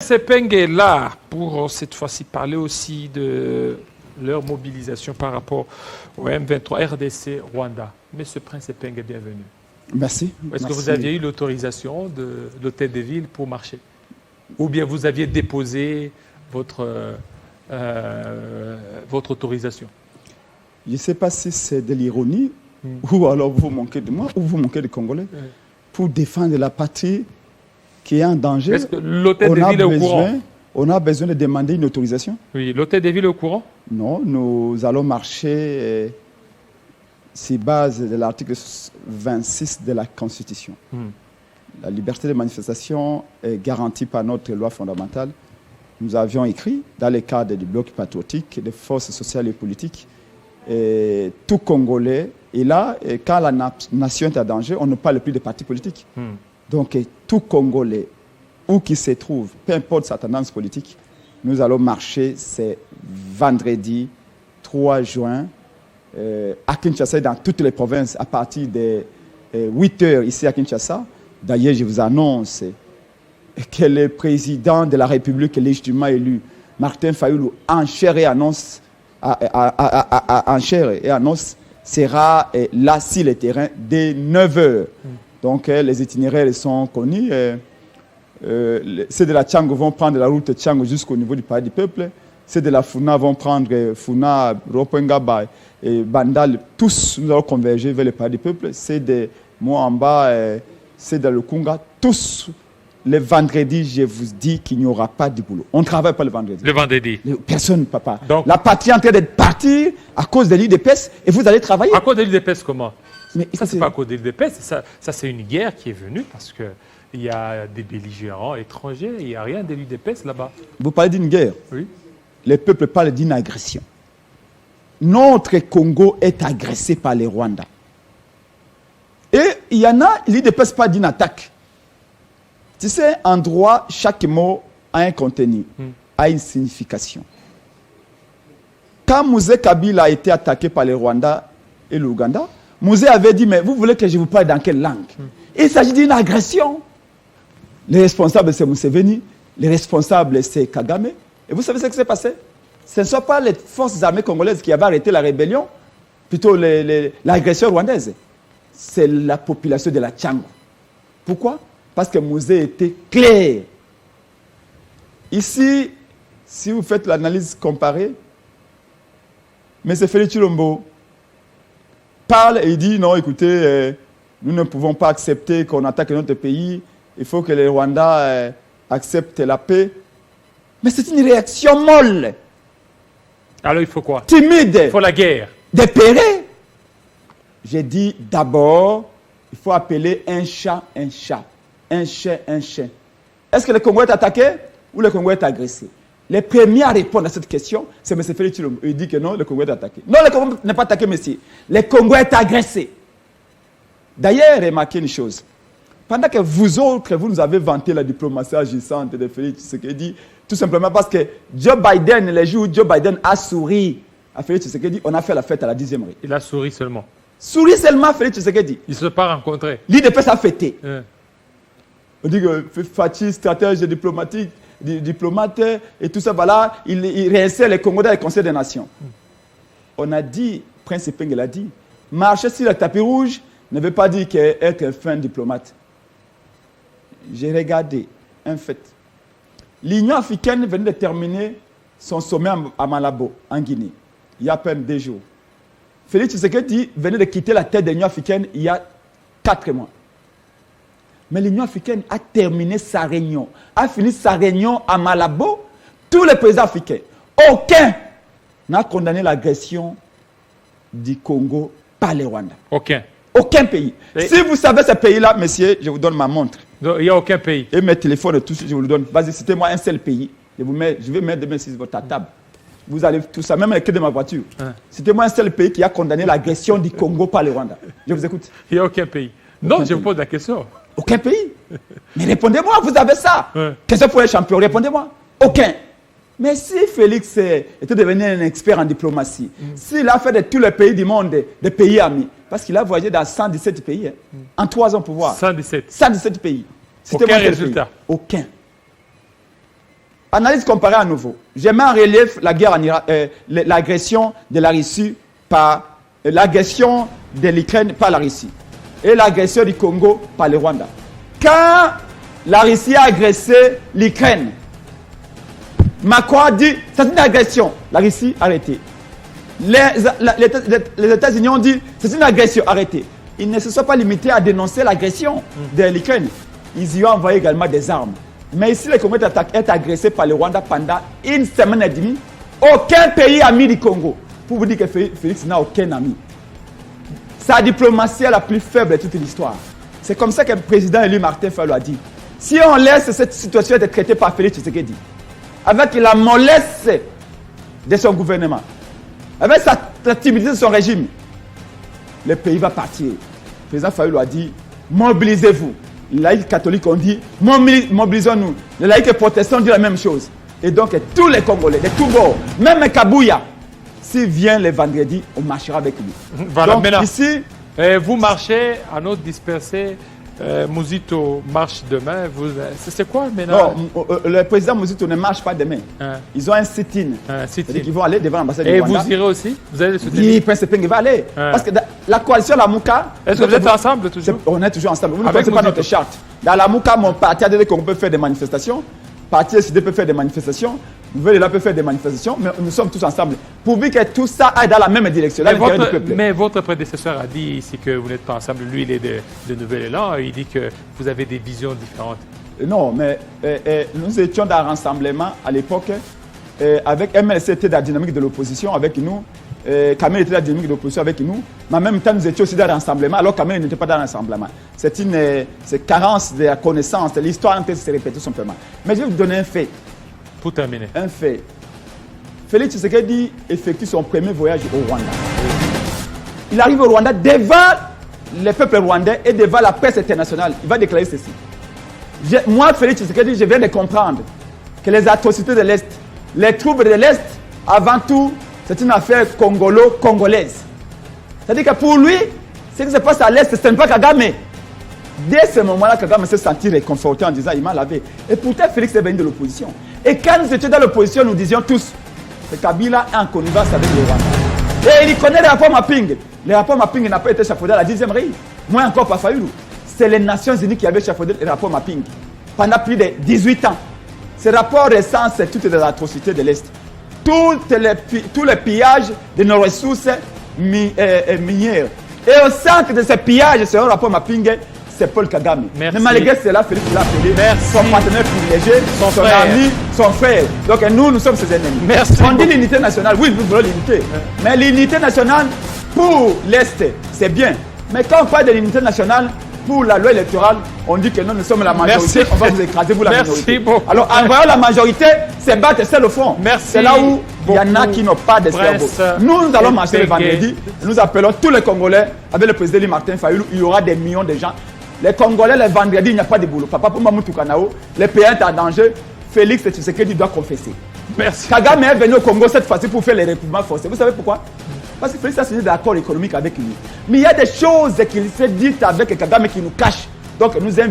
CPENG est là pour cette fois-ci parler aussi de leur mobilisation par rapport au M23 RDC Rwanda. Monsieur Prince CPENG est bienvenu. Merci. Est-ce que vous aviez eu l'autorisation de l'hôtel de ville pour marcher? Ou bien vous aviez déposé votre autorisation? Je ne sais pas si c'est de l'ironie ou alors vous manquez de moi ou vous manquez de Congolais pour défendre la patrie qui est en danger. Est-ce que l'hôtel de ville est au courant? On a besoin de demander une autorisation? Oui, l'hôtel de ville est au courant? Non, nous allons marcher sur base de l'article 26 de la Constitution. La liberté de manifestation est garantie par notre loi fondamentale. Nous avions écrit, dans le cadre du bloc patriotique, des forces sociales et politiques, tout Congolais est là, et quand la nation est en danger, on ne parle plus de partis politiques. Donc, tout Congolais, où qu'il se trouve, peu importe sa tendance politique, nous allons marcher, c'est vendredi 3 juin, à Kinshasa, dans toutes les provinces, à partir de 8 h ici à Kinshasa. D'ailleurs, je vous annonce que le président de la République légitimement élu, Martin Fayulu, en chair et annonce, sera là sur le terrain dès 9 h. Donc, les itinéraires sont connus. Ceux de la Tchango vont prendre la route Tchango jusqu'au niveau du Palais du Peuple. Ceux de la Funa vont prendre Funa, Ropengaba et Bandal. Tous, nous allons converger vers le Palais du Peuple. Ceux de Moamba, ceux de Lukunga, tous. Le vendredi, je vous dis qu'il n'y aura pas de boulot. On ne travaille pas le vendredi. Le vendredi. Personne, papa. Donc, la patrie est en train d'être partie à cause de l'UDPS et vous allez travailler. À cause de l'UDPS, comment? Mais ça, c'est pas à cause de l'UDPS. Ça c'est une guerre qui est venue parce qu'il y a des belligérants étrangers. Il n'y a rien de l'UDPS là-bas. Vous parlez d'une guerre? Oui. Le peuple parle d'une agression. Notre Congo est agressé par les Rwandais. Et il y en a, l'UDPS parle d'une attaque. Tu sais, en droit, chaque mot a un contenu, a une signification. Quand Mouzé Kabila a été attaqué par les Rwandais et l'Ouganda, Mouzé avait dit, mais vous voulez que je vous parle dans quelle langue? Il s'agit d'une agression. Les responsables, c'est Museveni. Les responsables, c'est Kagame. Et vous savez ce qui s'est passé? Ce ne sont pas les forces armées congolaises qui avaient arrêté la rébellion, plutôt l'agression rwandaise. C'est la population de la Tchango. Pourquoi? Parce que Mouzé était clair. Ici, si vous faites l'analyse comparée, M. Félix Tshilombo parle et il dit, non, écoutez, nous ne pouvons pas accepter qu'on attaque notre pays, il faut que les Rwandais acceptent la paix. Mais c'est une réaction molle. Alors il faut quoi? Timide. Il faut la guerre. Dépérée. J'ai dit, d'abord, il faut appeler un chat un chat. Un chien, un chien. Est-ce que le Congo est attaqué ou le Congo est agressé? Les premiers à répondre à cette question, c'est M. Félix Tshilombo. Il dit que non, le Congo est attaqué. Non, le Congo n'est pas attaqué, monsieur. Le Congo est agressé. D'ailleurs, remarquez une chose. Pendant que vous autres, vous nous avez vanté la diplomatie agissante de Félix Tshisekedi, tout simplement parce que Joe Biden, les jours où Joe Biden a souri à Félix Tshisekedi, on a fait la fête à la 10e rue. Il a souri seulement. Souri seulement, Félix Tshisekedi. Ils ne se sont pas rencontrés. L'IDPS a fêté. On dit que Fatih, stratège diplomatique, diplomate et tout ça, voilà, il réinsère les Congolais dans le Conseil des Nations. On a dit, Prince Epeng l'a dit, marcher sur le tapis rouge ne veut pas dire qu'être un fin diplomate. J'ai regardé un fait. L'Union africaine venait de terminer son sommet à Malabo, en Guinée, il y a à peine 2 jours. Félix Tshisekedi venait de quitter la tête de l'Union africaine il y a 4 mois. Mais l'Union africaine a terminé sa réunion, a fini sa réunion à Malabo. Tous les présidents africains, aucun n'a condamné l'agression du Congo par les Rwandais. Aucun. Aucun pays. Si vous savez ce pays-là, monsieur, je vous donne ma montre. Donc, il n'y a aucun pays. Et mes téléphones et tout, je vous le donne. Vas-y, citez-moi un seul pays. Je vais mettre demain sur votre table. Vous allez tout ça, même avec de ma voiture. Citez-moi un seul pays qui a condamné l'agression du Congo par les Rwandais. Je vous écoute. Il n'y a aucun pays. Non, je vous pose la question. Aucun pays. Mais répondez-moi, vous avez ça. Question pour les champions, répondez-moi. Aucun. Mais si Félix était devenu un expert en diplomatie, s'il a fait de tous les pays du monde des pays amis, parce qu'il a voyagé dans 117 pays, en 3 ans pour voir. 117. 117 pays. Aucun résultat. Aucun. Analyse comparée à nouveau. Je mets en relief la guerre en Irak, l'agression de la Russie par l'agression de l'Ukraine par la Russie et l'agression du Congo par le Rwanda. Quand la Russie a agressé l'Ukraine, Macron a dit c'est une agression. La Russie a arrêté. Les États-Unis ont dit c'est une agression, arrêtez. Ils ne se sont pas limités à dénoncer l'agression de l'Ukraine. Ils y ont envoyé également des armes. Mais ici, le Congo est agressé par le Rwanda pendant une semaine et demie. Aucun pays ami du Congo. Pour vous dire que Félix n'a aucun ami. Sa diplomatie est la plus faible de toute l'histoire. C'est comme ça que le président élu Martin Fayulu a dit. Si on laisse cette situation être traitée par Félix Tshisekedi, avec la mollesse de son gouvernement, avec la timidité de son régime, le pays va partir. Le président Fayulu a dit, mobilisez-vous. Les laïcs catholiques ont dit, mobilisons-nous. Les laïcs protestants ont dit la même chose. Et donc, tous les Congolais, de tous bords, même Kabouya, s'il vient le vendredi, on marchera avec lui. Voilà, donc, maintenant, ici, vous marchez, à notre dispersé, Mouzito marche demain. C'est quoi maintenant? Non, le président Mouzito ne marche pas demain. Ils ont un sit-in. C'est-à-dire qu'ils vont aller devant l'ambassade du Rwanda. Et vous irez aussi? Vous allez le soutenir? Oui, Prince Peng va aller. Parce que la coalition Lamouka... Est-ce que vous êtes ensemble toujours? On est toujours ensemble. Vous ne connaissez pas notre charte. Dans Lamouka, mon parti a dit qu'on peut faire des manifestations. Parti SD peut faire des manifestations. Nouvelle peut faire des manifestations. Mais nous sommes tous ensemble. Pourvu que tout ça aille dans la même direction. Mais votre prédécesseur a dit ici que vous n'êtes pas ensemble. Lui, il est de Nouvel Élan. Il dit que vous avez des visions différentes. Non, mais nous étions dans un rassemblement à l'époque avec MLC était dans la dynamique de l'opposition avec nous. Kamel était dans la dynamique de l'opposition avec nous. Mais en même temps, nous étions aussi dans un rassemblement. Alors Kamel n'était pas dans un rassemblement. C'est une carence de la connaissance. L'histoire en train de se répéter simplement. Mais je vais vous donner un fait. Pour terminer. Un fait. Félix Tshisekedi effectue son premier voyage au Rwanda. Il arrive au Rwanda devant le peuple rwandais et devant la presse internationale. Il va déclarer ceci. Moi, Félix Tshisekedi, je viens de comprendre que les atrocités de l'Est, les troubles de l'Est, avant tout, c'est une affaire congolaise. C'est-à-dire que pour lui, ce qui se passe à l'Est, ce n'est pas Kagame. Dès ce moment-là, Kagame s'est senti réconforté en disant il m'a lavé. Et pourtant, Félix est venu de l'opposition. Et quand nous étions dans l'opposition, nous disions tous que Kabila est en connivence avec le Rwanda. Et il connaît les rapports mapping. Les rapports mapping n'ont pas été chapeautés à la 10e rue. Moins encore par Fayulu. C'est les Nations Unies qui avaient chapeauté les rapports mapping pendant plus de 18 ans. Ces rapports recensent toutes les atrocités de l'Est. Tous les pillages de nos ressources minières. Et au centre de ces pillages, c'est un rapport mapping, c'est Paul Kagame. Merci. Mais malgré cela, Félix l'a appelé son partenaire privilégié, son ami, son frère. Donc nous sommes ses ennemis. Merci. On dit l'unité nationale, oui, nous voulons l'unité. Mais l'unité nationale, pour l'Est, c'est bien. Mais quand on parle de l'unité nationale, pour la loi électorale, on dit que nous sommes la majorité, on va vous écraser, vous la minorité. Beaucoup. Alors en voyant la majorité, c'est battre, c'est le fond. C'est là où il y en a qui n'ont pas de cerveau. Nous allons marcher le vendredi, nous appelons tous les Congolais, avec le président Martin Fayulu, il y aura des millions de gens. Les Congolais, le vendredi, il n'y a pas de boulot. Papa pour Mamoutou Kanao, les pays sont en danger. Félix Tshisekedi doit confesser. Merci. Kagame est venu au Congo cette fois-ci pour faire les recrutements forcés. Vous savez pourquoi? Parce que Félix a signé des accords économiques avec lui. Mais il y a des choses qu'il s'est dites avec Kagame qui nous cachent. Donc nous invitons